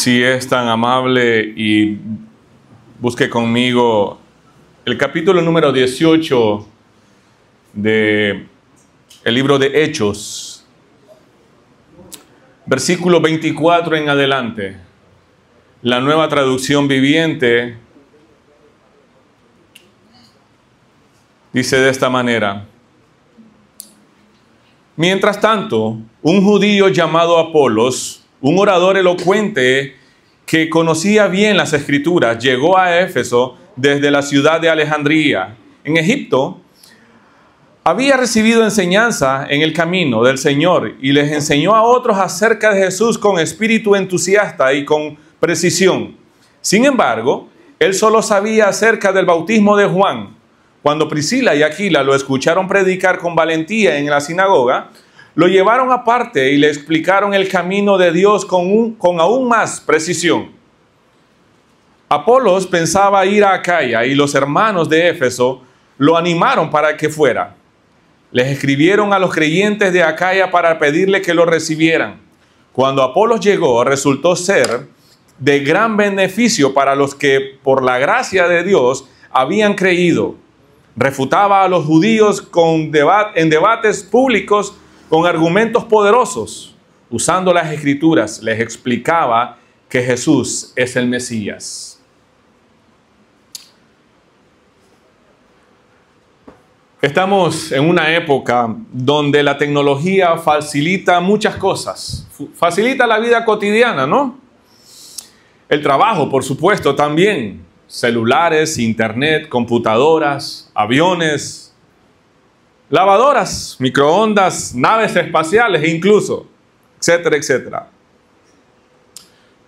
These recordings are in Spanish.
Si es tan amable y busque conmigo el capítulo número 18 del libro de Hechos, versículo 24 en adelante. La Nueva Traducción Viviente dice de esta manera: mientras tanto, un judío llamado Apolos, un orador elocuente que conocía bien las Escrituras, llegó a Éfeso desde la ciudad de Alejandría, en Egipto. Había recibido enseñanza en el camino del Señor y les enseñó a otros acerca de Jesús con espíritu entusiasta y con precisión. Sin embargo, él solo sabía acerca del bautismo de Juan. Cuando Priscila y Aquila lo escucharon predicar con valentía en la sinagoga, lo llevaron aparte y le explicaron el camino de Dios con aún más precisión. Apolos pensaba ir a Acaya y los hermanos de Éfeso lo animaron para que fuera. Les escribieron a los creyentes de Acaya para pedirle que lo recibieran. Cuando Apolos llegó, resultó ser de gran beneficio para los que por la gracia de Dios habían creído. Refutaba a los judíos en debates públicos con argumentos poderosos. Usando las Escrituras, les explicaba que Jesús es el Mesías. Estamos en una época donde la tecnología facilita muchas cosas. Facilita la vida cotidiana, ¿no? El trabajo, por supuesto, también. Celulares, internet, computadoras, aviones, lavadoras, microondas, naves espaciales incluso, etcétera, etcétera.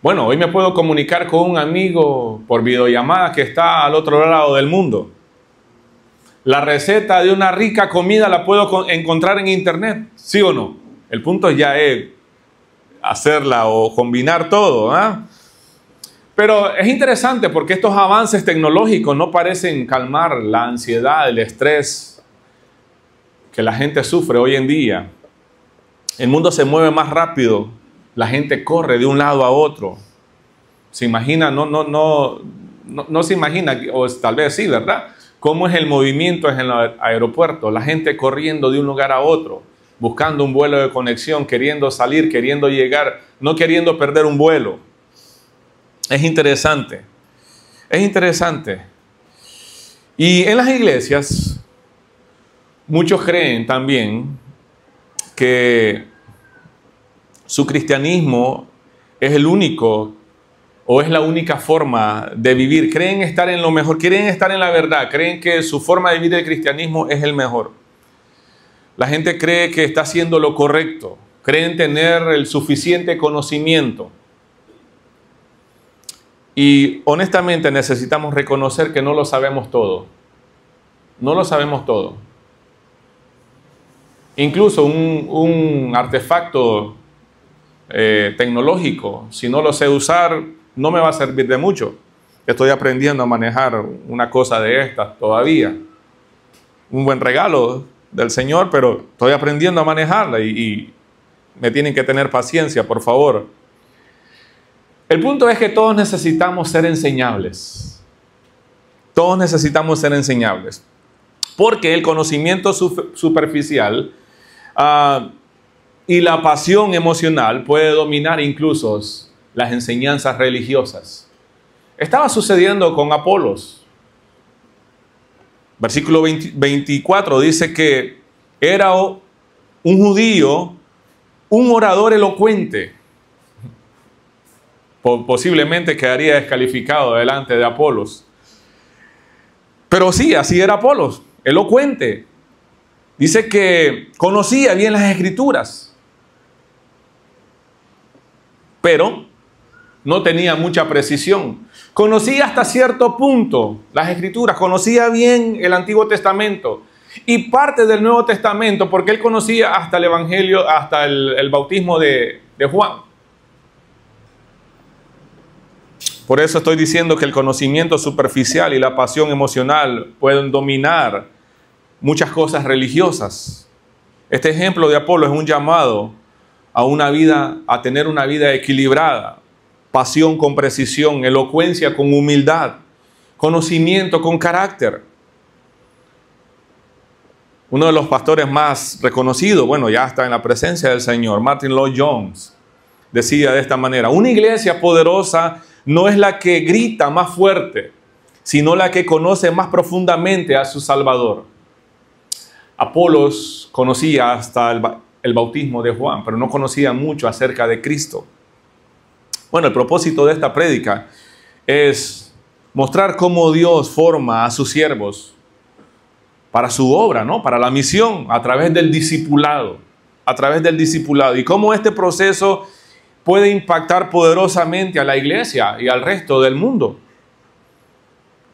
Bueno, hoy me puedo comunicar con un amigo por videollamada que está al otro lado del mundo. La receta de una rica comida la puedo encontrar en internet, ¿sí o no? El punto ya es hacerla o combinar todo, ¿ah? Pero es interesante porque estos avances tecnológicos no parecen calmar la ansiedad, el estrés que la gente sufre hoy en día. El mundo se mueve más rápido, la gente corre de un lado a otro. Se imagina, no se imagina, o tal vez sí, ¿verdad? Cómo es el movimiento en el aeropuerto, la gente corriendo de un lugar a otro, buscando un vuelo de conexión, queriendo salir, queriendo llegar, no queriendo perder un vuelo. Es interesante, es interesante. Y en las iglesias, muchos creen también que su cristianismo es el único o es la única forma de vivir. Creen estar en lo mejor, creen estar en la verdad, creen que su forma de vivir el cristianismo es el mejor. La gente cree que está haciendo lo correcto, creen tener el suficiente conocimiento. Y honestamente necesitamos reconocer que no lo sabemos todo. No lo sabemos todo. Incluso un artefacto tecnológico, si no lo sé usar, no me va a servir de mucho. Estoy aprendiendo a manejar una cosa de estas todavía. Un buen regalo del Señor, pero estoy aprendiendo a manejarla y me tienen que tener paciencia, por favor. El punto es que todos necesitamos ser enseñables. Todos necesitamos ser enseñables. Porque el conocimiento superficial y la pasión emocional puede dominar incluso las enseñanzas religiosas. Estaba sucediendo con Apolos. Versículo 24 dice que era un judío, un orador elocuente. Posiblemente quedaría descalificado delante de Apolos. Pero sí, así era Apolos, elocuente. Dice que conocía bien las Escrituras, pero no tenía mucha precisión. Conocía hasta cierto punto las Escrituras, conocía bien el Antiguo Testamento y parte del Nuevo Testamento, porque él conocía hasta el Evangelio, hasta el bautismo de Juan. Por eso estoy diciendo que el conocimiento superficial y la pasión emocional pueden dominar muchas cosas religiosas. Este ejemplo de Apolo es un llamado a tener una vida equilibrada, pasión con precisión, elocuencia con humildad, conocimiento con carácter. Uno de los pastores más reconocidos, bueno, ya está en la presencia del Señor, Martin Lloyd-Jones, decía de esta manera: una iglesia poderosa no es la que grita más fuerte, sino la que conoce más profundamente a su Salvador. Apolos conocía hasta el bautismo de Juan, pero no conocía mucho acerca de Cristo. Bueno, el propósito de esta prédica es mostrar cómo Dios forma a sus siervos para su obra, ¿no? Para la misión, a través del discipulado, y cómo este proceso puede impactar poderosamente a la iglesia y al resto del mundo.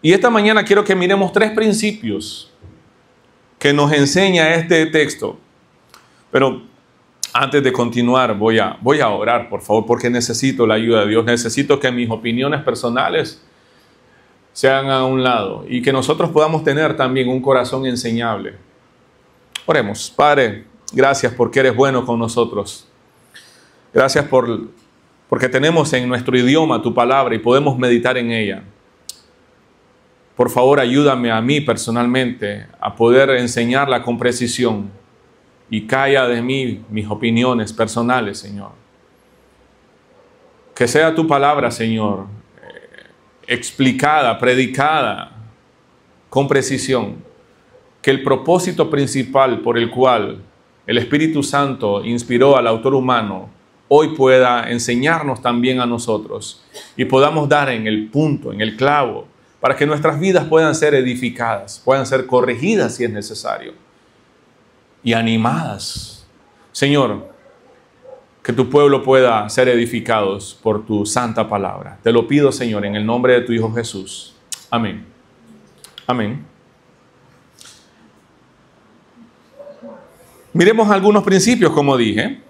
Y esta mañana quiero que miremos 3 principios que nos enseña este texto. Pero antes de continuar, voy a orar, por favor, porque necesito la ayuda de Dios. Necesito que mis opiniones personales se hagan a un lado y que nosotros podamos tener también un corazón enseñable. Oremos. Padre, gracias porque eres bueno con nosotros. Gracias porque tenemos en nuestro idioma tu palabra y podemos meditar en ella. Por favor, ayúdame a mí personalmente a poder enseñarla con precisión y calla de mí mis opiniones personales, Señor. Que sea tu palabra, Señor, explicada, predicada con precisión. Que el propósito principal por el cual el Espíritu Santo inspiró al autor humano hoy pueda enseñarnos también a nosotros y podamos dar en el punto, en el clavo, para que nuestras vidas puedan ser edificadas, puedan ser corregidas si es necesario y animadas. Señor, que tu pueblo pueda ser edificados por tu santa palabra. Te lo pido, Señor, en el nombre de tu Hijo Jesús. Amén. Amén. Miremos algunos principios, como dije.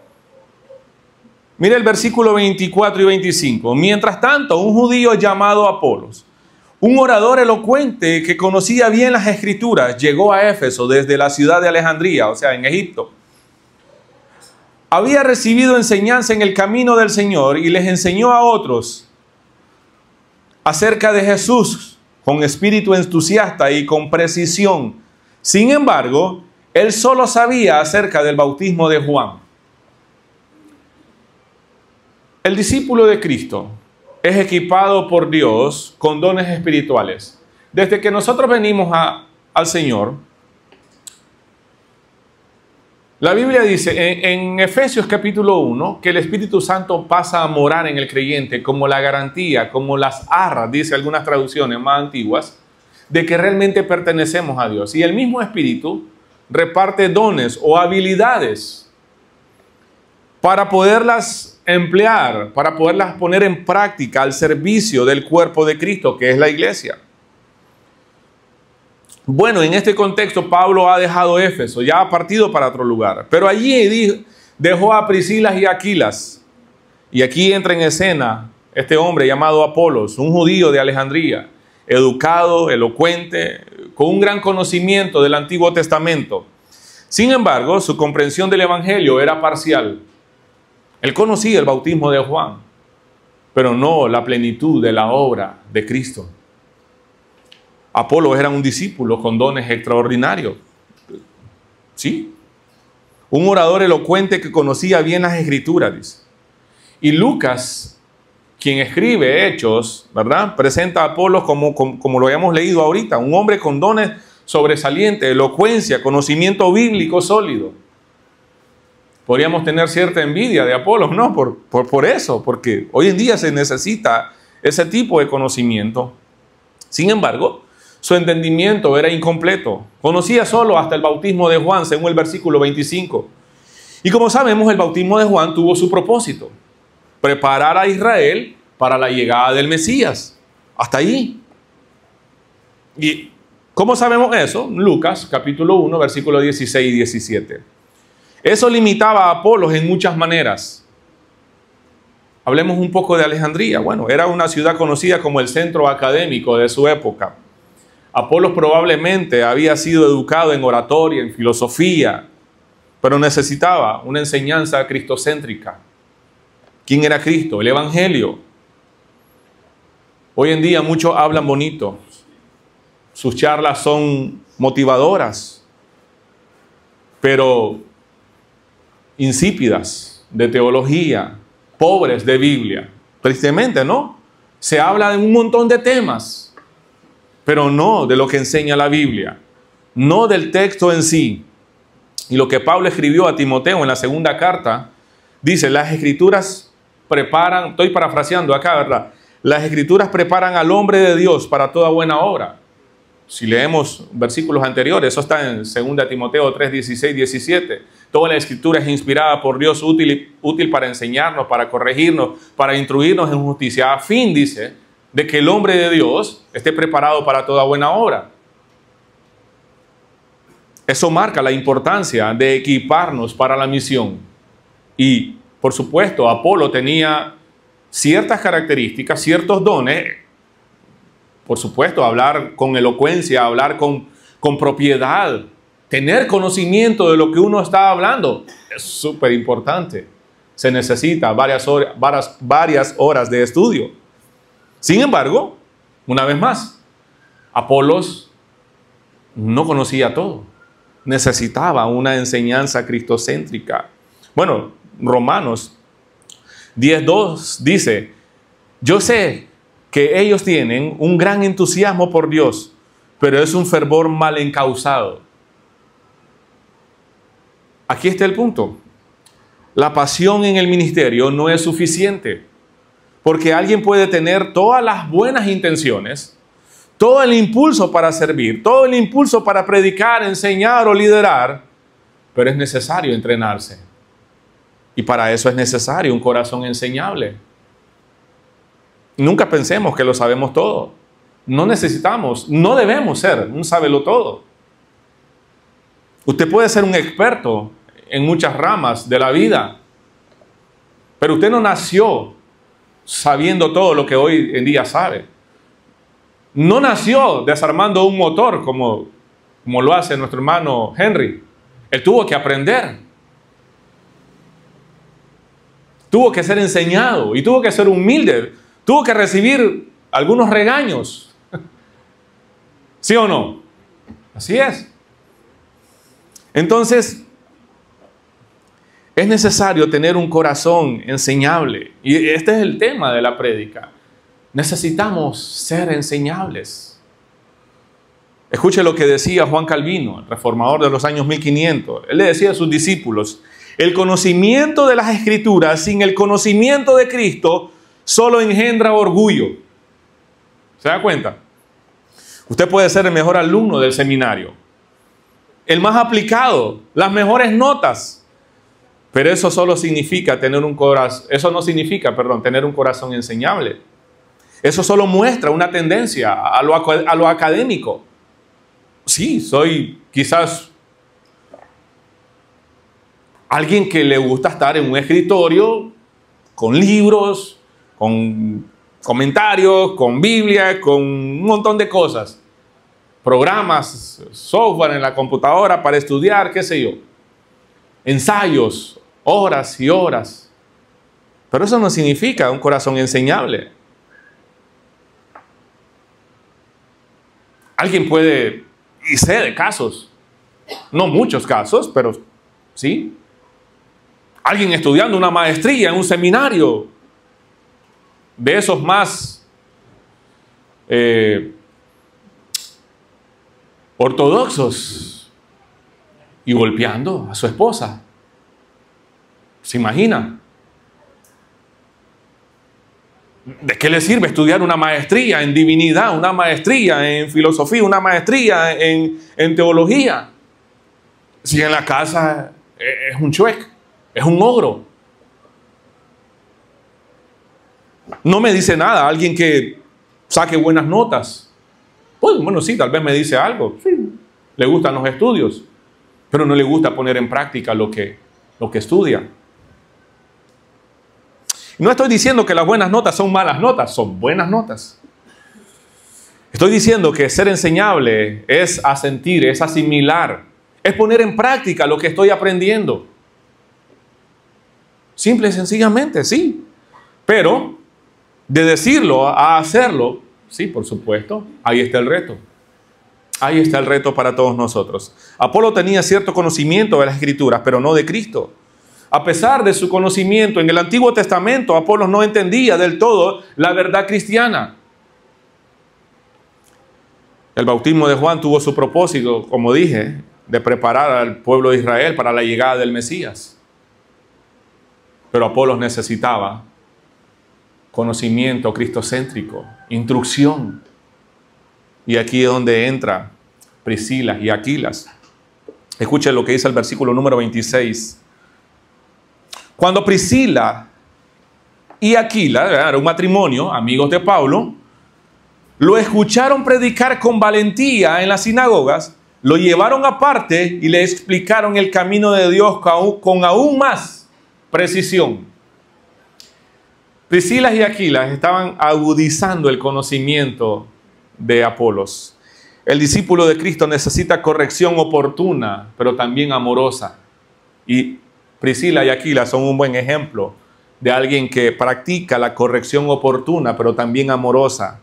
Mire el versículo 24 y 25. Mientras tanto, un judío llamado Apolos, un orador elocuente que conocía bien las Escrituras, llegó a Éfeso desde la ciudad de Alejandría, o sea, en Egipto. Había recibido enseñanza en el camino del Señor y les enseñó a otros acerca de Jesús con espíritu entusiasta y con precisión. Sin embargo, él solo sabía acerca del bautismo de Juan. El discípulo de Cristo es equipado por Dios con dones espirituales. Desde que nosotros venimos al Señor, la Biblia dice en Efesios capítulo 1 que el Espíritu Santo pasa a morar en el creyente como la garantía, como las arras, dice algunas traducciones más antiguas, de que realmente pertenecemos a Dios. Y el mismo Espíritu reparte dones o habilidades para poderlas emplear, para poderlas poner en práctica al servicio del cuerpo de Cristo, que es la iglesia. Bueno, en este contexto Pablo ha dejado Éfeso, ya ha partido para otro lugar, pero allí dejó a Priscila y Aquilas. Y aquí entra en escena este hombre llamado Apolos, un judío de Alejandría, educado, elocuente, con un gran conocimiento del Antiguo Testamento. Sin embargo, su comprensión del Evangelio era parcial. Él conocía el bautismo de Juan, pero no la plenitud de la obra de Cristo. Apolos era un discípulo con dones extraordinarios. ¿Sí? Un orador elocuente que conocía bien las Escrituras, dice. Y Lucas, quien escribe Hechos, ¿verdad?, presenta a Apolos como lo habíamos leído ahorita, un hombre con dones sobresalientes, elocuencia, conocimiento bíblico sólido. Podríamos tener cierta envidia de Apolos, ¿no? Por eso, porque hoy en día se necesita ese tipo de conocimiento. Sin embargo, su entendimiento era incompleto. Conocía solo hasta el bautismo de Juan, según el versículo 25. Y como sabemos, el bautismo de Juan tuvo su propósito: preparar a Israel para la llegada del Mesías. Hasta ahí. ¿Y cómo sabemos eso? Lucas, capítulo 1, versículos 16 y 17. Eso limitaba a Apolos en muchas maneras. Hablemos un poco de Alejandría. Bueno, era una ciudad conocida como el centro académico de su época. Apolos probablemente había sido educado en oratoria, en filosofía, pero necesitaba una enseñanza cristocéntrica. ¿Quién era Cristo? El Evangelio. Hoy en día muchos hablan bonito. Sus charlas son motivadoras, pero insípidas de teología, pobres de Biblia. Tristemente, ¿no? Se habla de un montón de temas, pero no de lo que enseña la Biblia, no del texto en sí. Y lo que Pablo escribió a Timoteo en la segunda carta, dice, las Escrituras preparan, estoy parafraseando acá, ¿verdad? Las Escrituras preparan al hombre de Dios para toda buena obra. Si leemos versículos anteriores, eso está en 2 Timoteo 3, 16, 17. Toda la Escritura es inspirada por Dios, útil para enseñarnos, para corregirnos, para instruirnos en justicia, a fin, dice, de que el hombre de Dios esté preparado para toda buena obra. Eso marca la importancia de equiparnos para la misión. Y, por supuesto, Apolo tenía ciertas características, ciertos dones. Por supuesto, hablar con elocuencia, hablar con propiedad, tener conocimiento de lo que uno está hablando, es súper importante. Se necesita varias horas de estudio. Sin embargo, una vez más, Apolos no conocía todo. Necesitaba una enseñanza cristocéntrica. Bueno, Romanos 10:2 dice, yo sé que ellos tienen un gran entusiasmo por Dios, pero es un fervor mal encausado. Aquí está el punto. La pasión en el ministerio no es suficiente, porque alguien puede tener todas las buenas intenciones, todo el impulso para servir, todo el impulso para predicar, enseñar o liderar, pero es necesario entrenarse. Y para eso es necesario un corazón enseñable. Nunca pensemos que lo sabemos todo. No necesitamos, no debemos ser un sabelotodo. Usted puede ser un experto en muchas ramas de la vida, pero usted no nació sabiendo todo lo que hoy en día sabe. No nació desarmando un motor como lo hace nuestro hermano Henry. Él tuvo que aprender. Tuvo que ser enseñado y tuvo que ser humilde. Tuvo que recibir algunos regaños. ¿Sí o no? Así es. Entonces, es necesario tener un corazón enseñable. Y este es el tema de la prédica. Necesitamos ser enseñables. Escuche lo que decía Juan Calvino, el reformador de los años 1500. Él le decía a sus discípulos, el conocimiento de las Escrituras sin el conocimiento de Cristo solo engendra orgullo. ¿Se da cuenta? Usted puede ser el mejor alumno del seminario, el más aplicado, las mejores notas, pero eso solo significa tener un corazón, tener un corazón enseñable. Eso solo muestra una tendencia a lo académico. Sí, soy quizás alguien que le gusta estar en un escritorio con libros, con comentarios, con Biblia, con un montón de cosas. Programas, software en la computadora para estudiar, qué sé yo. Ensayos, horas y horas. Pero eso no significa un corazón enseñable. Alguien puede, y sé de casos, no muchos casos, pero sí. Alguien estudiando una maestría en un seminario, de esos más ortodoxos, y golpeando a su esposa. ¿Se imagina? ¿De qué le sirve estudiar una maestría en divinidad, una maestría en filosofía, una maestría en teología? Si en la casa es un chuec, es un ogro. No me dice nada alguien que saque buenas notas. Pues bueno, sí, tal vez me dice algo. Sí, le gustan los estudios, pero no le gusta poner en práctica lo que estudia. No estoy diciendo que las buenas notas son malas notas, son buenas notas. Estoy diciendo que ser enseñable es asentir, es asimilar, es poner en práctica lo que estoy aprendiendo. Simple y sencillamente, sí. Pero de decirlo a hacerlo Sí, por supuesto. Ahí está el reto. Ahí está el reto para todos nosotros. Apolo tenía cierto conocimiento de las Escrituras, pero no de Cristo. A pesar de su conocimiento en el Antiguo Testamento, Apolos no entendía del todo la verdad cristiana. El bautismo de Juan tuvo su propósito, como dije, de preparar al pueblo de Israel para la llegada del Mesías. Pero Apolos necesitaba conocimiento cristocéntrico, instrucción. Y aquí es donde entra Priscila y Aquilas. Escuchen lo que dice el versículo número 26. Cuando Priscila y Aquila, era un matrimonio, amigos de Pablo, lo escucharon predicar con valentía en las sinagogas, lo llevaron aparte y le explicaron el camino de Dios con aún más precisión. Priscila y Aquila estaban agudizando el conocimiento de Apolos. El discípulo de Cristo necesita corrección oportuna, pero también amorosa. Y Priscila y Aquila son un buen ejemplo de alguien que practica la corrección oportuna, pero también amorosa.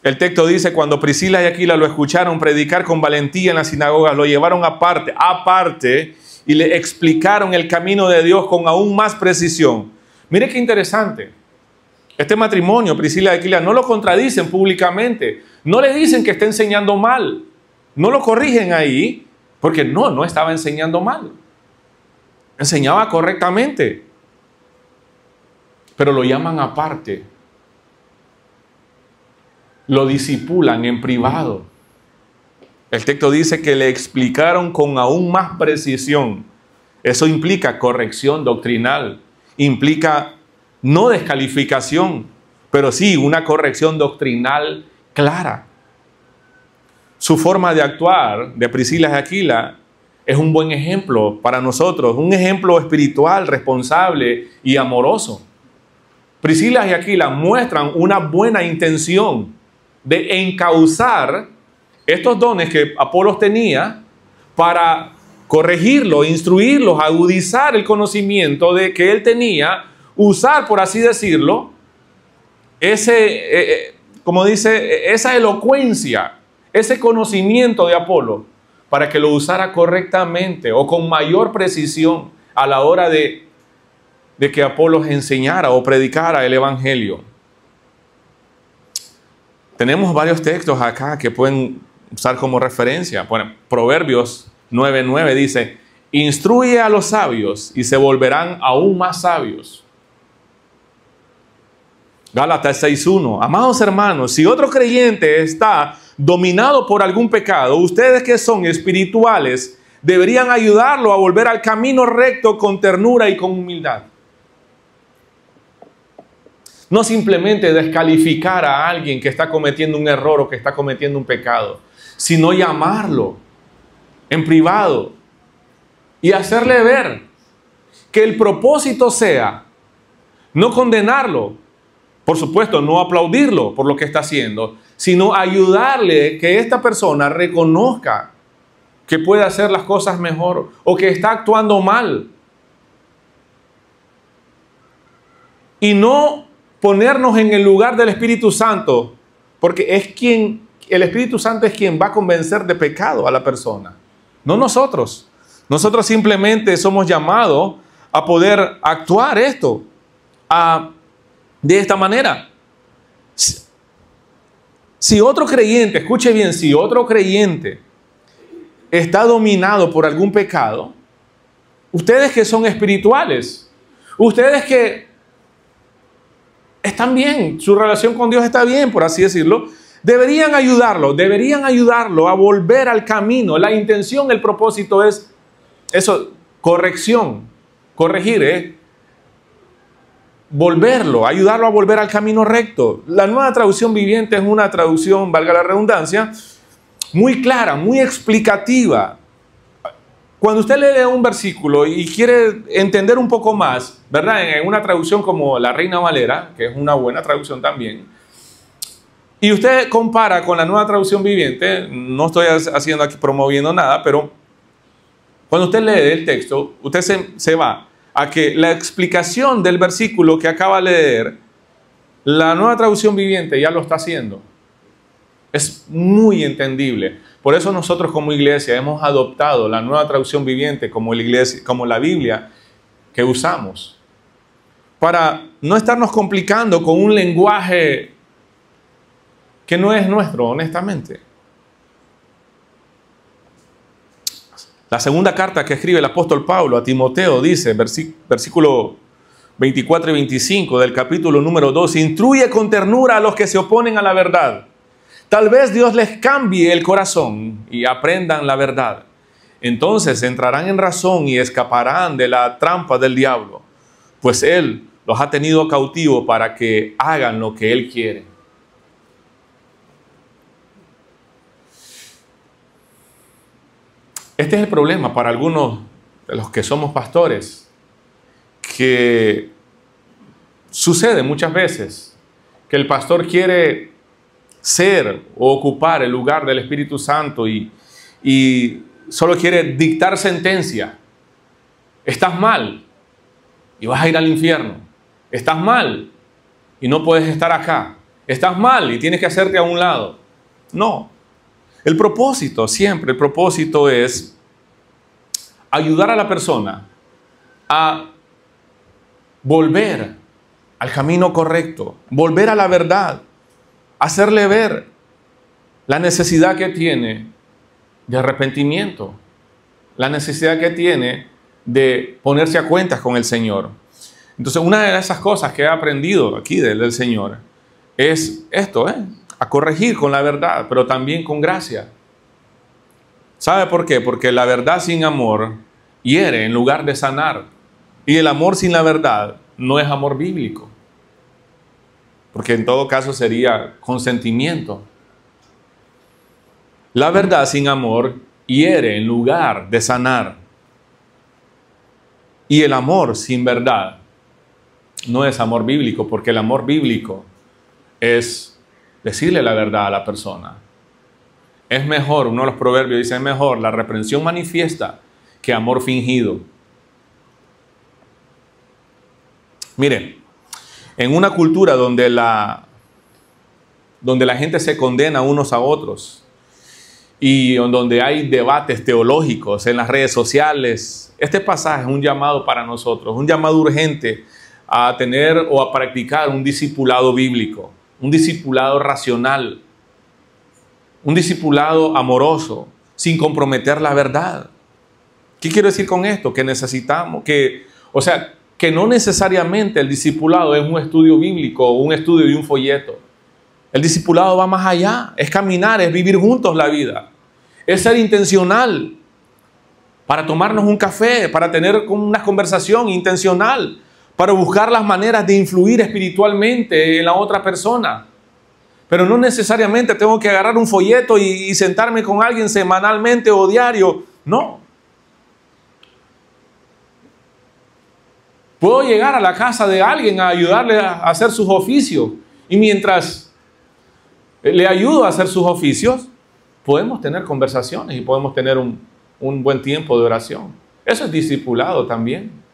El texto dice, cuando Priscila y Aquila lo escucharon predicar con valentía en las sinagogas, lo llevaron aparte, y le explicaron el camino de Dios con aún más precisión. Mire qué interesante. Este matrimonio, Priscila y Aquila, no lo contradicen públicamente. No le dicen que está enseñando mal. No lo corrigen ahí, porque no estaba enseñando mal. Enseñaba correctamente. Pero lo llaman aparte. Lo disipulan en privado. El texto dice que le explicaron con aún más precisión. Eso implica corrección doctrinal. Implica no descalificación, pero sí una corrección doctrinal clara. Su forma de actuar de Priscila y Aquila es un buen ejemplo para nosotros, un ejemplo espiritual, responsable y amoroso. Priscila y Aquila muestran una buena intención de encauzar estos dones que Apolos tenía para corregirlos, instruirlos, agudizar el conocimiento de que él tenía, usar, por así decirlo, como dice, esa elocuencia, ese conocimiento de Apolo, para que lo usara correctamente o con mayor precisión a la hora de que Apolos enseñara o predicara el Evangelio. Tenemos varios textos acá que pueden usar como referencia. Bueno, Proverbios 9:9 dice, instruye a los sabios y se volverán aún más sabios. Gálatas 6:1, amados hermanos, si otro creyente está dominado por algún pecado, ustedes que son espirituales deberían ayudarlo a volver al camino recto con ternura y con humildad. No simplemente descalificar a alguien que está cometiendo un error o que está cometiendo un pecado, sino llamarlo en privado y hacerle ver que el propósito sea no condenarlo, por supuesto, no aplaudirlo por lo que está haciendo, sino ayudarle que esta persona reconozca que puede hacer las cosas mejor o que está actuando mal. Y no ponernos en el lugar del Espíritu Santo, porque el Espíritu Santo es quien va a convencer de pecado a la persona, no nosotros. Nosotros simplemente somos llamados a poder actuar esto de esta manera. Si otro creyente, escuche bien, si otro creyente está dominado por algún pecado, ustedes que son espirituales, ustedes que están bien, su relación con Dios está bien, por así decirlo, deberían ayudarlo a volver al camino. La intención, el propósito es eso, corrección, corregir, volverlo, ayudarlo a volver al camino recto. La Nueva Traducción Viviente es una traducción, valga la redundancia, muy clara, muy explicativa. Cuando usted lee un versículo y quiere entender un poco más, ¿verdad? En una traducción como la Reina Valera, que es una buena traducción también, y usted compara con la Nueva Traducción Viviente, no estoy haciendo aquí promoviendo nada, pero cuando usted lee el texto, usted se va a que la explicación del versículo que acaba de leer La Nueva Traducción Viviente ya lo está haciendo. Es muy entendible. Por eso nosotros como iglesia hemos adoptado la Nueva Traducción Viviente como la Biblia que usamos. Para no estarnos complicando con un lenguaje que no es nuestro, honestamente. La segunda carta que escribe el apóstol Pablo a Timoteo dice, versículo 24 y 25 del capítulo número 2, instruye con ternura a los que se oponen a la verdad. Tal vez Dios les cambie el corazón y aprendan la verdad. Entonces entrarán en razón y escaparán de la trampa del diablo, pues Él los ha tenido cautivos para que hagan lo que Él quiere. Este es el problema para algunos de los que somos pastores, que sucede muchas veces que el pastor quiere ser o ocupar el lugar del Espíritu Santo y solo quiere dictar sentencia. Estás mal y vas a ir al infierno. Estás mal y no puedes estar acá. Estás mal y tienes que hacerte a un lado. No. El propósito es ayudar a la persona a volver al camino correcto, volver a la verdad, hacerle ver la necesidad que tiene de arrepentimiento, la necesidad que tiene de ponerse a cuentas con el Señor. Entonces, una de esas cosas que he aprendido aquí del Señor es esto, a corregir con la verdad, pero también con gracia. ¿Sabe por qué? Porque la verdad sin amor hiere en lugar de sanar. Y el amor sin la verdad no es amor bíblico. Porque en todo caso sería consentimiento. La verdad sin amor hiere en lugar de sanar. Y el amor sin verdad no es amor bíblico, porque el amor bíblico es decirle la verdad a la persona. Es mejor, uno de los proverbios dice, es mejor la reprensión manifiesta que amor fingido. Miren, en una cultura donde la gente se condena unos a otros y donde hay debates teológicos en las redes sociales, este pasaje es un llamado para nosotros, un llamado urgente a tener o a practicar un discipulado bíblico, un discipulado racional, un discipulado amoroso, sin comprometer la verdad. ¿Qué quiero decir con esto? Que necesitamos, que no necesariamente el discipulado es un estudio bíblico o un estudio de un folleto. El discipulado va más allá, es caminar, es vivir juntos la vida, es ser intencional para tomarnos un café, para tener una conversación intencional, para buscar las maneras de influir espiritualmente en la otra persona. Pero no necesariamente tengo que agarrar un folleto y sentarme con alguien semanalmente o diario. No. Puedo llegar a la casa de alguien a ayudarle a hacer sus oficios. Y mientras le ayudo a hacer sus oficios, podemos tener conversaciones y podemos tener un buen tiempo de oración. Eso es discipulado también.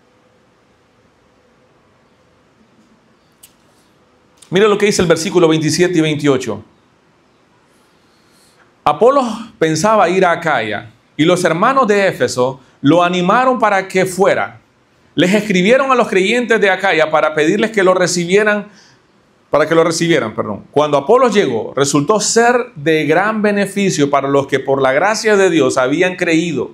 Mira lo que dice el versículo 27 y 28. Apolos pensaba ir a Acaya y los hermanos de Éfeso lo animaron para que fuera. Les escribieron a los creyentes de Acaya para pedirles que lo recibieran, Cuando Apolos llegó, resultó ser de gran beneficio para los que por la gracia de Dios habían creído.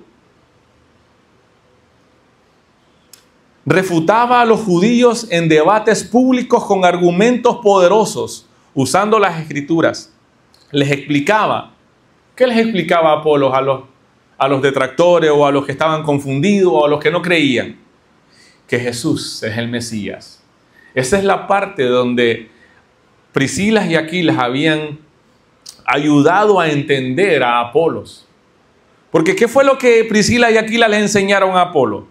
Refutaba a los judíos en debates públicos con argumentos poderosos, usando las escrituras. Les explicaba. ¿Qué les explicaba Apolos a los detractores o a los que estaban confundidos o a los que no creían? Que Jesús es el Mesías. Esa es la parte donde Priscila y Aquila habían ayudado a entender a Apolos. Porque ¿qué fue lo que Priscila y Aquila le enseñaron a Apolos?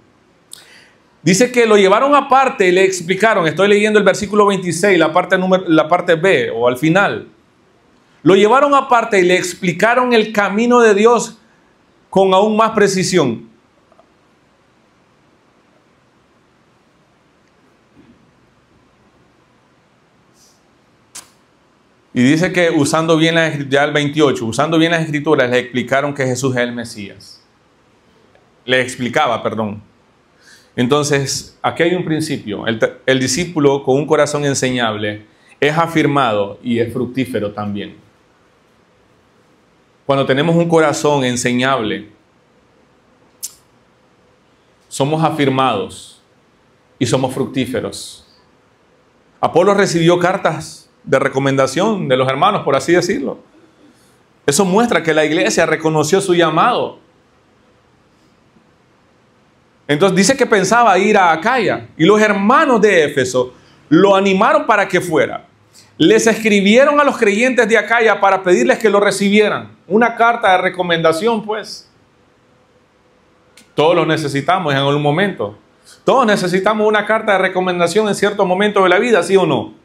Dice que lo llevaron aparte y le explicaron, estoy leyendo el versículo 26, la parte B o al final. Lo llevaron aparte y le explicaron el camino de Dios con aún más precisión. Y dice que usando bien ya el 28, usando bien las escrituras, le explicaron que Jesús es el Mesías. Le explicaba, perdón. Entonces, aquí hay un principio. El discípulo con un corazón enseñable es afirmado y es fructífero también. Cuando tenemos un corazón enseñable, somos afirmados y somos fructíferos. Apolo recibió cartas de recomendación de los hermanos, por así decirlo. Eso muestra que la iglesia reconoció su llamado. Entonces dice que pensaba ir a Acaya y los hermanos de Éfeso lo animaron para que fuera. Les escribieron a los creyentes de Acaya para pedirles que lo recibieran. Una carta de recomendación, pues. Todos lo necesitamos en algún momento. Todos necesitamos una carta de recomendación en cierto momento de la vida, ¿sí o no?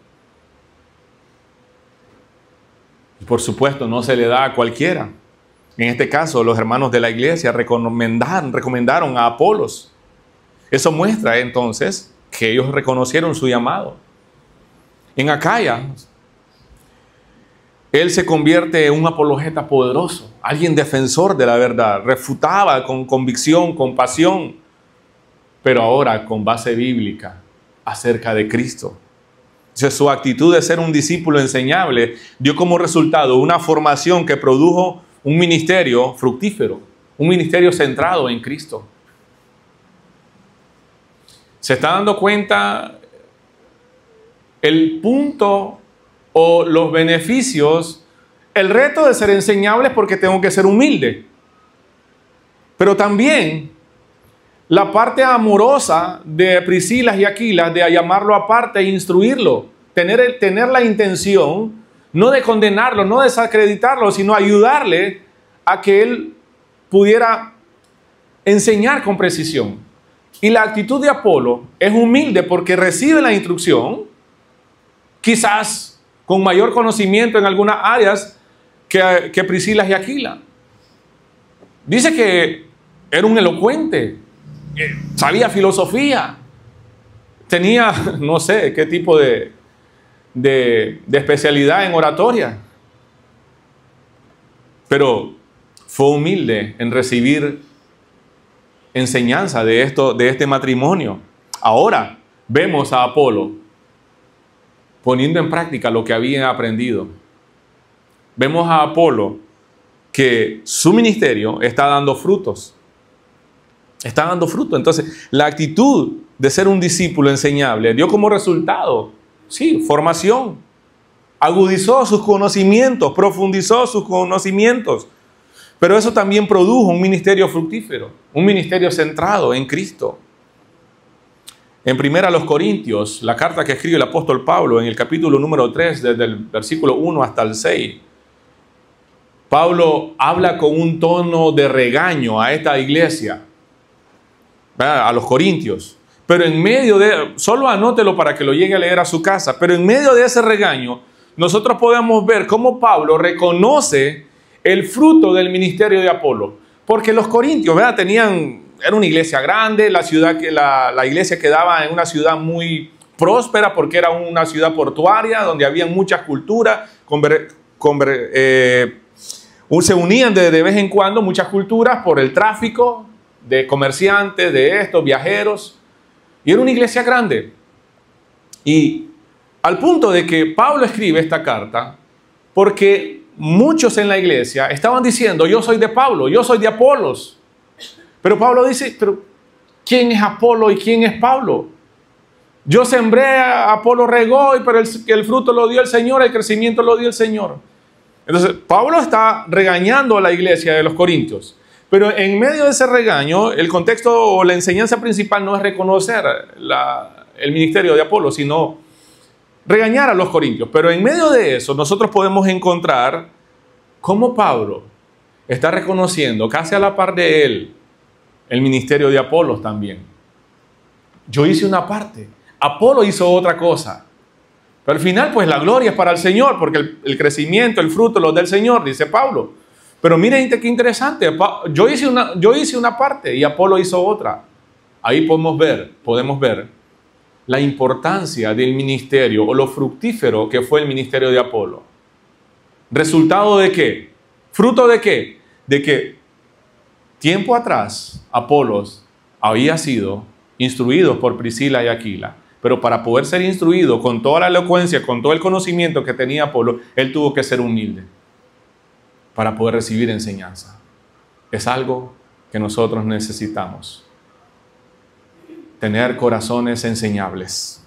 Y por supuesto, no se le da a cualquiera. En este caso, los hermanos de la iglesia recomendaron a Apolos. Eso muestra entonces que ellos reconocieron su llamado. En Acaya, él se convierte en un apologeta poderoso, alguien defensor de la verdad, refutaba con convicción, con pasión, pero ahora con base bíblica acerca de Cristo. Entonces, su actitud de ser un discípulo enseñable dio como resultado una formación que produjo un ministerio fructífero, un ministerio centrado en Cristo. ¿Se está dando cuenta el punto o los beneficios? El reto de ser enseñable es porque tengo que ser humilde. Pero también la parte amorosa de Priscila y Aquila de llamarlo aparte e instruirlo. Tener la intención no de condenarlo, no de desacreditarlo, sino ayudarle a que él pudiera enseñar con precisión. Y la actitud de Apolo es humilde porque recibe la instrucción, quizás con mayor conocimiento en algunas áreas que Priscila y Aquila. Dice que era un elocuente, sabía filosofía, tenía no sé qué tipo de especialidad en oratoria, pero fue humilde en recibir enseñanza de este matrimonio. Ahora vemos a Apolo poniendo en práctica lo que había aprendido. Vemos a Apolo que su ministerio está dando frutos. Está dando fruto. Entonces, la actitud de ser un discípulo enseñable dio como resultado, sí, formación. Agudizó sus conocimientos, profundizó sus conocimientos. Pero eso también produjo un ministerio fructífero, un ministerio centrado en Cristo. En 1 Corintios, la carta que escribe el apóstol Pablo en el capítulo número 3, desde el versículo 1 hasta el 6, Pablo habla con un tono de regaño a esta iglesia, a los corintios. Pero en medio de, solo anótelo para que lo llegue a leer a su casa, pero en medio de ese regaño, nosotros podemos ver cómo Pablo reconoce el fruto del ministerio de Apolo. Porque los corintios, ¿verdad? Era una iglesia grande, la iglesia quedaba en una ciudad muy próspera porque era una ciudad portuaria donde había muchas culturas, se unían de vez en cuando muchas culturas por el tráfico de comerciantes, de estos viajeros, y era una iglesia grande. Y al punto de que Pablo escribe esta carta porque muchos en la iglesia estaban diciendo: yo soy de Pablo, yo soy de Apolos. Pero Pablo dice: pero ¿quién es Apolo y quién es Pablo? Yo sembré, Apolo regó, pero el fruto lo dio el Señor, el crecimiento lo dio el Señor. Entonces Pablo está regañando a la iglesia de los corintios. Pero en medio de ese regaño, el contexto o la enseñanza principal no es reconocer el ministerio de Apolo, sino regañar a los corintios. Pero en medio de eso, nosotros podemos encontrar cómo Pablo está reconociendo, casi a la par de él, el ministerio de Apolos también. Yo hice una parte, Apolo hizo otra cosa. Pero al final, pues la gloria es para el Señor, porque el crecimiento, el fruto, lo del Señor, dice Pablo. Pero miren qué interesante, yo hice una parte y Apolo hizo otra. Ahí podemos ver la importancia del ministerio o lo fructífero que fue el ministerio de Apolo. ¿Resultado de qué? ¿Fruto de qué? De que tiempo atrás Apolos había sido instruido por Priscila y Aquila, pero para poder ser instruido con toda la elocuencia, con todo el conocimiento que tenía Apolo, él tuvo que ser humilde para poder recibir enseñanza. Es algo que nosotros necesitamos. Tener corazones enseñables.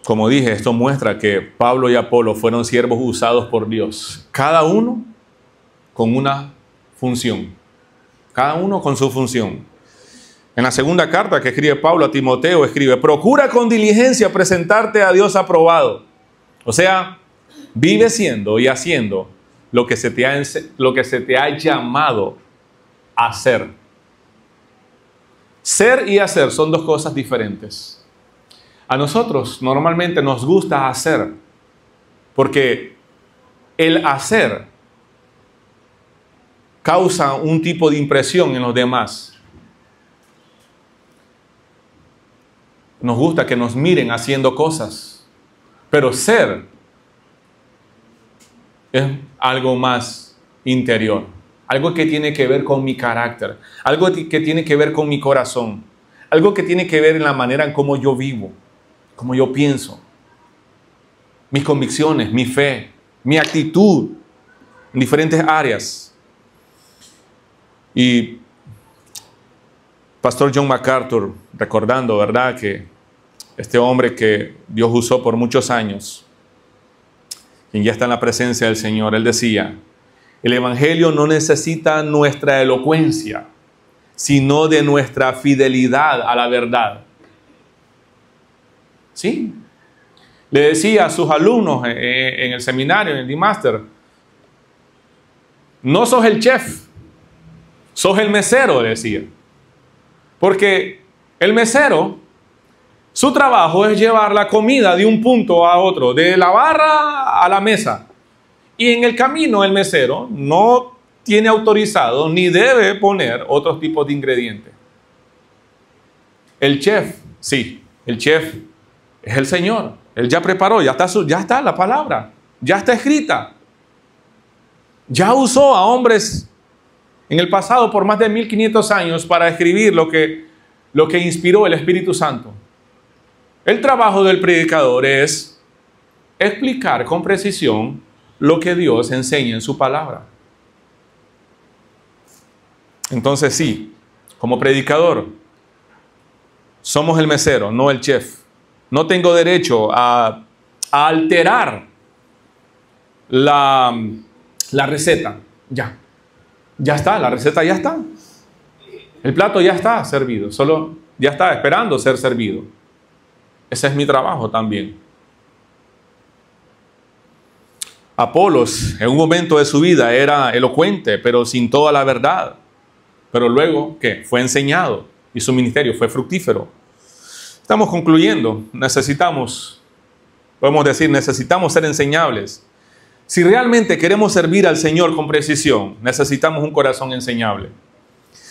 Como dije, esto muestra que Pablo y Apolo fueron siervos usados por Dios, cada uno con una función, cada uno con su función. En la segunda carta que escribe Pablo a Timoteo, escribe: procura con diligencia presentarte a Dios aprobado. O sea, vive siendo y haciendo lo que se te ha llamado a hacer. Ser y hacer son dos cosas diferentes. A nosotros normalmente nos gusta hacer, porque el hacer causa un tipo de impresión en los demás. Nos gusta que nos miren haciendo cosas, pero ser es algo más interior, algo que tiene que ver con mi carácter, algo que tiene que ver con mi corazón, algo que tiene que ver en la manera en cómo yo vivo, cómo yo pienso, mis convicciones, mi fe, mi actitud en diferentes áreas. Y Pastor John MacArthur, recordando, ¿verdad?, que este hombre que Dios usó por muchos años, quien ya está en la presencia del Señor, él decía: el Evangelio no necesita nuestra elocuencia, sino de nuestra fidelidad a la verdad. Sí. Le decía a sus alumnos en el seminario, en el D-Master: no sos el chef, sos el mesero, le decía. Porque el mesero, su trabajo es llevar la comida de un punto a otro, de la barra a la mesa. Y en el camino el mesero no tiene autorizado ni debe poner otros tipos de ingredientes. El chef, sí, el chef es el Señor. Él ya preparó, ya está la palabra, ya está escrita. Ya usó a hombres en el pasado por más de 1500 años para escribir lo que inspiró el Espíritu Santo. El trabajo del predicador es explicar con precisión lo que Dios enseña en su palabra. Entonces sí, como predicador, somos el mesero, no el chef. No tengo derecho a alterar la receta. Ya está, la receta ya está. El plato ya está servido, solo ya está esperando ser servido. Ese es mi trabajo también. Apolos, en un momento de su vida, era elocuente, pero sin toda la verdad. Pero luego, ¿qué? Fue enseñado y su ministerio fue fructífero. Estamos concluyendo. Podemos decir, necesitamos ser enseñables. Si realmente queremos servir al Señor con precisión, necesitamos un corazón enseñable.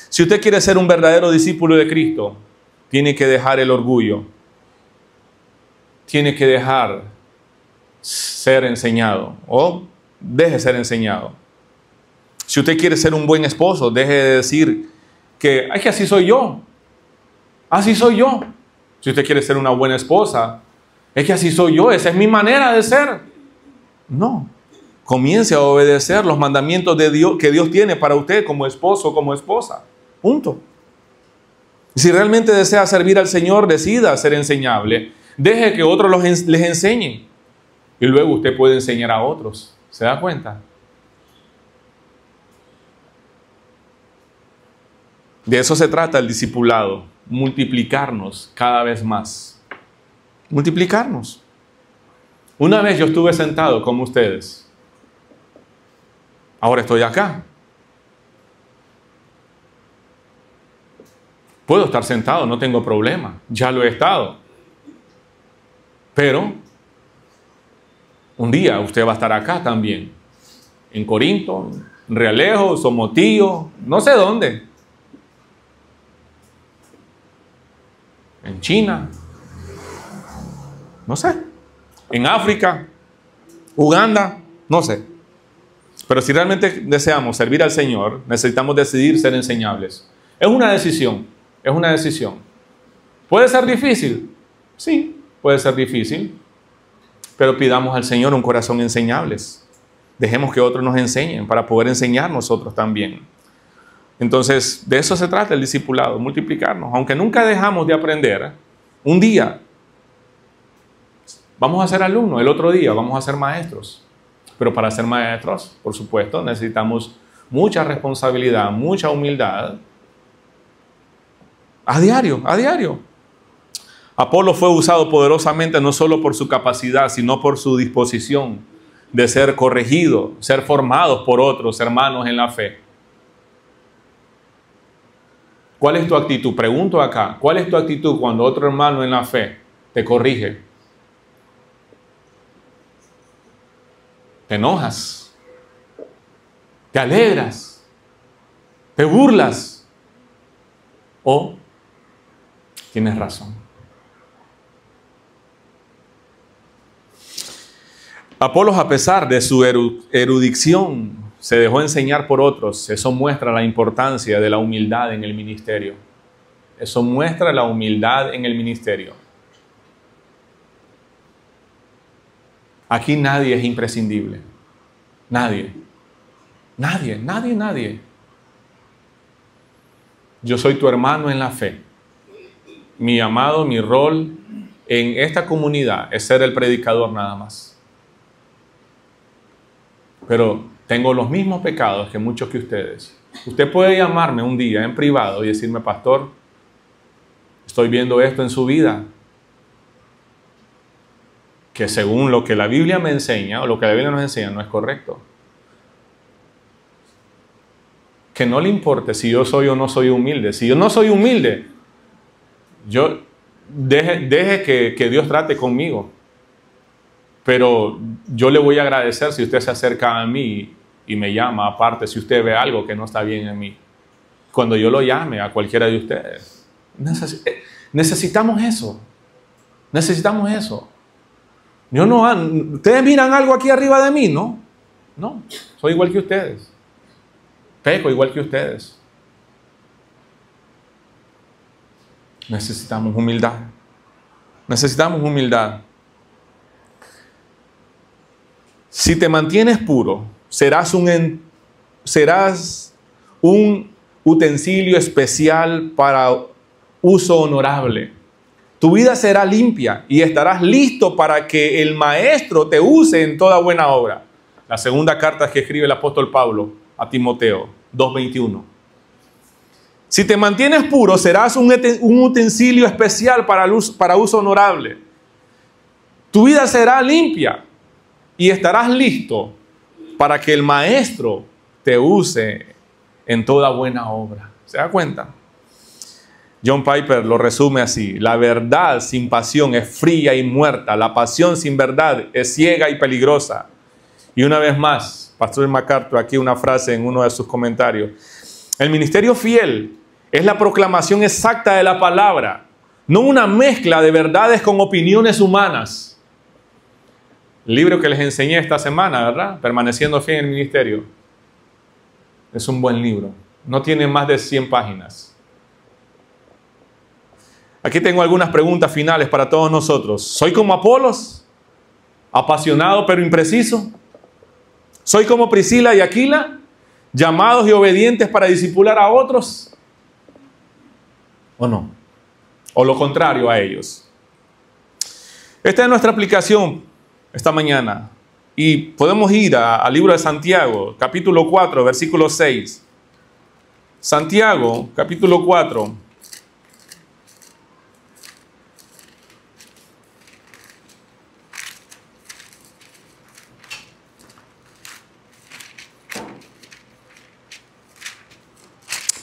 Si usted quiere ser un verdadero discípulo de Cristo, tiene que dejar el orgullo. Tiene que dejar ser enseñado o deje ser enseñado. Si usted quiere ser un buen esposo, deje de decir que así soy yo. Así soy yo. Si usted quiere ser una buena esposa, es que así soy yo, esa es mi manera de ser. No. Comience a obedecer los mandamientos de Dios que Dios tiene para usted como esposo o como esposa. Punto. Si realmente desea servir al Señor, decida ser enseñable. Deje que otros les enseñen. Y luego usted puede enseñar a otros. ¿Se da cuenta? De eso se trata el discipulado. Multiplicarnos cada vez más. Multiplicarnos. Una vez yo estuve sentado como ustedes. Ahora estoy acá. Puedo estar sentado, no tengo problema. Ya lo he estado. Pero un día usted va a estar acá también. En Corinto, en Realejo, Somotillo, no sé dónde. en China, no sé, en África, Uganda, no sé. Pero si realmente deseamos servir al Señor, necesitamos decidir ser enseñables. Es una decisión, es una decisión. ¿Puede ser difícil? Sí, puede ser difícil. Pero pidamos al Señor un corazón enseñables. Dejemos que otros nos enseñen para poder enseñar nosotros también. Entonces, de eso se trata el discipulado, multiplicarnos. Aunque nunca dejamos de aprender, un día vamos a ser alumnos, el otro día vamos a ser maestros. Pero para ser maestros, por supuesto, necesitamos mucha responsabilidad, mucha humildad. A diario, a diario. Apolo fue usado poderosamente no solo por su capacidad, sino por su disposición de ser corregido, ser formados por otros hermanos en la fe. ¿Cuál es tu actitud? Pregunto acá, ¿cuál es tu actitud cuando otro hermano en la fe te corrige? ¿Te enojas? ¿Te alegras? ¿Te burlas? ¿O tienes razón? Apolos, a pesar de su erudición, se dejó enseñar por otros. Eso muestra la importancia de la humildad en el ministerio. Eso muestra la humildad en el ministerio. Aquí nadie es imprescindible. Nadie. Nadie, nadie, nadie. Yo soy tu hermano en la fe. Mi llamado, mi rol en esta comunidad es ser el predicador nada más. Pero tengo los mismos pecados que muchos que ustedes. Usted puede llamarme un día en privado y decirme, pastor, estoy viendo esto en su vida, que según lo que la Biblia me enseña, o lo que la Biblia nos enseña, no es correcto. Que no le importe si yo soy o no soy humilde. Si yo no soy humilde, deje que Dios trate conmigo. Pero yo le voy a agradecer si usted se acerca a mí y me llama, aparte si usted ve algo que no está bien en mí. Cuando yo lo llame a cualquiera de ustedes. Necesitamos eso. Necesitamos eso. ¿Ustedes miran algo aquí arriba de mí? No. No, soy igual que ustedes. Peco igual que ustedes. Necesitamos humildad. Necesitamos humildad. Si te mantienes puro, serás un utensilio especial para uso honorable. Tu vida será limpia y estarás listo para que el Maestro te use en toda buena obra. La segunda carta que escribe el apóstol Pablo a Timoteo, 2:21. Si te mantienes puro, serás un utensilio especial para uso honorable. Tu vida será limpia y estarás listo para que el Maestro te use en toda buena obra. ¿Se da cuenta? John Piper lo resume así: la verdad sin pasión es fría y muerta. La pasión sin verdad es ciega y peligrosa. Y una vez más, Pastor MacArthur, aquí una frase en uno de sus comentarios: el ministerio fiel es la proclamación exacta de la palabra, no una mezcla de verdades con opiniones humanas. El libro que les enseñé esta semana, ¿verdad? Permaneciendo fiel en el ministerio. Es un buen libro. No tiene más de 100 páginas. Aquí tengo algunas preguntas finales para todos nosotros. ¿Soy como Apolos? ¿Apasionado pero impreciso? ¿Soy como Priscila y Aquila? ¿Llamados y obedientes para discipular a otros? ¿O no? ¿O lo contrario a ellos? Esta es nuestra aplicación esta mañana. Y podemos ir al libro de Santiago, capítulo 4, versículo 6. Santiago, capítulo 4.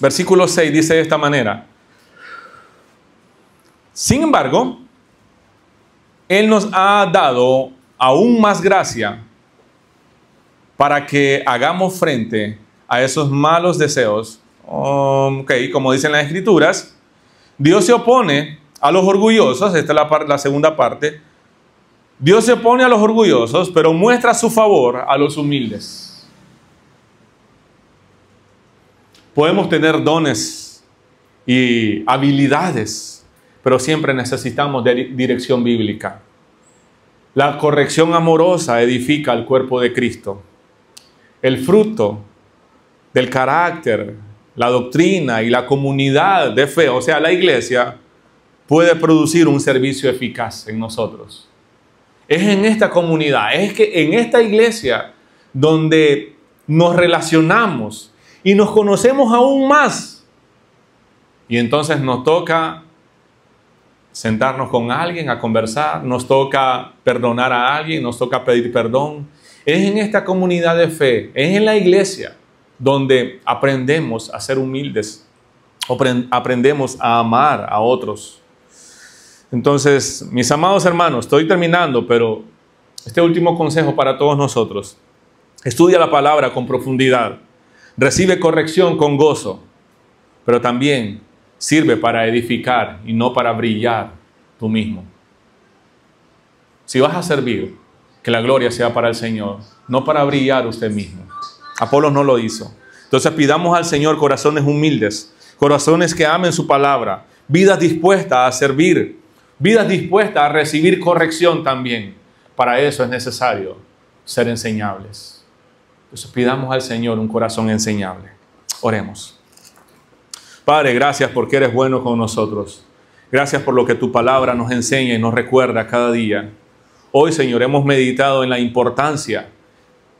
Versículo 6 dice de esta manera: sin embargo, Él nos ha dado aún más gracia para que hagamos frente a esos malos deseos. Como dicen las Escrituras, Dios se opone a los orgullosos, esta es la segunda parte. Dios se opone a los orgullosos, pero muestra su favor a los humildes. Podemos tener dones y habilidades, pero siempre necesitamos de dirección bíblica. La corrección amorosa edifica el cuerpo de Cristo. El fruto del carácter, la doctrina y la comunidad de fe, o sea, la iglesia, puede producir un servicio eficaz en nosotros. Es en esta comunidad, es que en esta iglesia donde nos relacionamos y nos conocemos aún más. Y entonces nos toca sentarnos con alguien a conversar, nos toca perdonar a alguien, nos toca pedir perdón. Es en esta comunidad de fe, es en la iglesia donde aprendemos a ser humildes, aprendemos a amar a otros. Entonces, mis amados hermanos, estoy terminando, pero este último consejo para todos nosotros: estudia la palabra con profundidad, recibe corrección con gozo, pero también sirve para edificar y no para brillar tú mismo. Si vas a servir, que la gloria sea para el Señor, no para brillar usted mismo. Apolos no lo hizo. Entonces pidamos al Señor corazones humildes, corazones que amen su palabra, vidas dispuestas a servir, vidas dispuestas a recibir corrección también. Para eso es necesario ser enseñables. Entonces pidamos al Señor un corazón enseñable. Oremos. Padre, gracias porque eres bueno con nosotros. Gracias por lo que tu palabra nos enseña y nos recuerda cada día. Hoy, Señor, hemos meditado en la importancia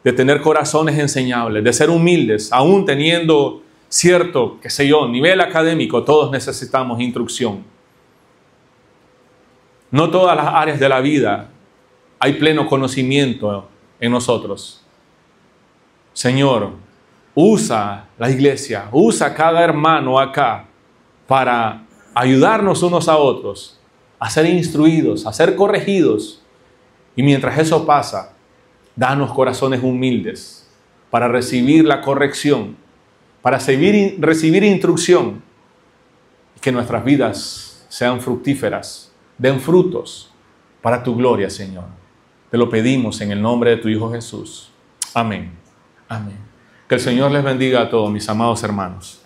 de tener corazones enseñables, de ser humildes, aún teniendo cierto, qué sé yo, nivel académico. Todos necesitamos instrucción. No todas las áreas de la vida hay pleno conocimiento en nosotros. Señor, usa la iglesia, usa cada hermano acá para ayudarnos unos a otros, a ser instruidos, a ser corregidos. Y mientras eso pasa, danos corazones humildes para recibir la corrección, para recibir instrucción, y que nuestras vidas sean fructíferas, den frutos para tu gloria, Señor. Te lo pedimos en el nombre de tu Hijo Jesús. Amén. Amén. Que el Señor les bendiga a todos, mis amados hermanos.